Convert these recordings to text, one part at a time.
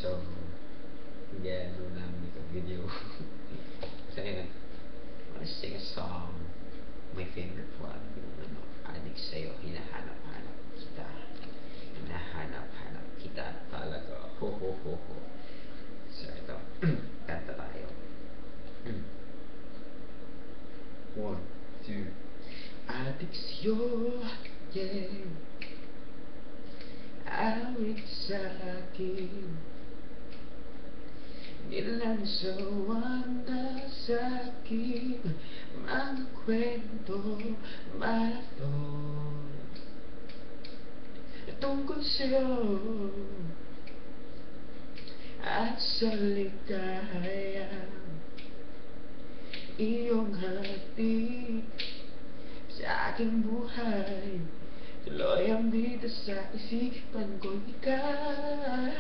So, yeah, no na make a video. So, anyway, I want to sing a song, my favorite one, yung ano, Adik Sa'yo, hinahanap-hanap kita. Hinahanap-hanap kita talaga. Ho, ho, ho, ho. So, ito, kanta tayo. 1, 2. Adik sa'yo, yeah. Awit sa'kin, nilansawan na sa'kin mga kwento, marathon tungkol sa'yo at sa ligaya iyong hatid sa aking buhay. Tuloy ang bida sa isipan ko, ikaw.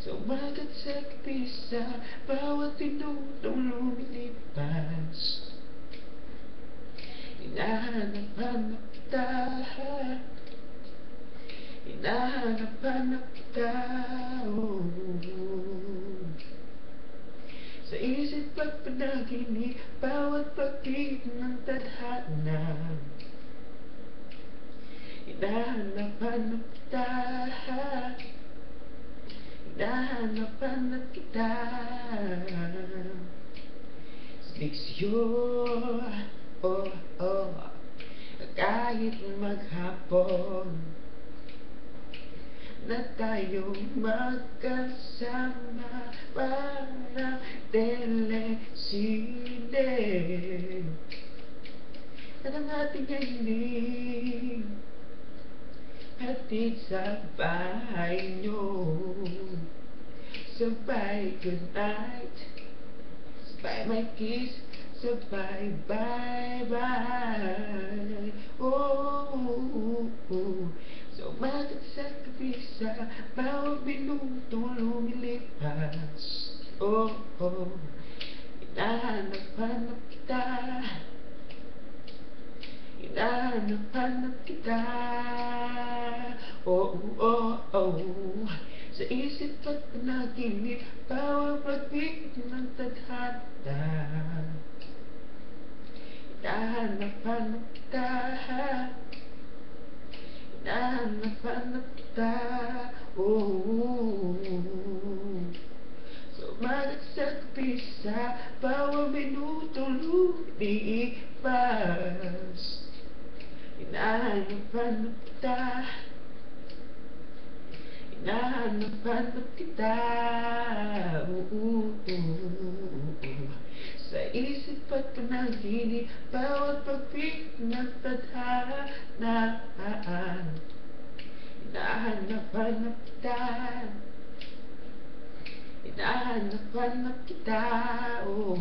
Sumagat sa kapisa, bawat minutong lumilipas. Hinahanap-hanap kita, hinahanap-hanap kita, oh. Sa isip at panaginip, bawat pag-ibig ng tadhana. Hinahanap-hanap kita, hinahanap-hanap kita. Sabik sa'yo, oh, oh, kahit maghapon na tayong magkasama parang telesine. At ang ating hiling hatid sa bahay nyo, sabay goodnight, sabay may kiss, sabay bye-bye. Oh, so umagat sa kapisa, bawat minutong lumilipas. Oh, hinahanap-hanap kita, hinahanap-hanap kita. Oh, oh, oh, sa isip at panaginip, bawat pag-ibig ng tadhana. Hinahanap-hanap kita, hinahanap-hanap kita, oh. Sumagat sa kapisa, bawat minutong lumilipas. Hinahanap-hanap kita, hinahanap-hanap kita, sa isip at panaginip, bawat pag-ibig ng tadhana. Hinahanap-hanap kita, hinahanap-hanap kita, oh.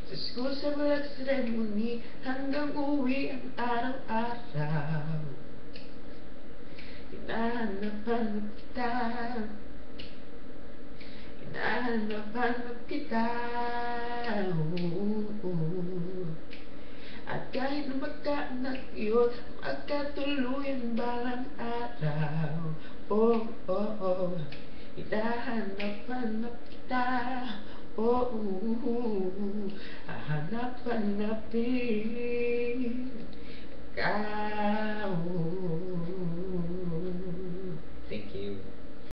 Sa school, sa walang ceremony, hanggang uwi ang araw-araw. Hinahanap-hanap kita, hinahanap-hanap kita, oh. At kahit na magkaanak yun, magkatuluyan balang araw. Oh, oh, oh, hinahanap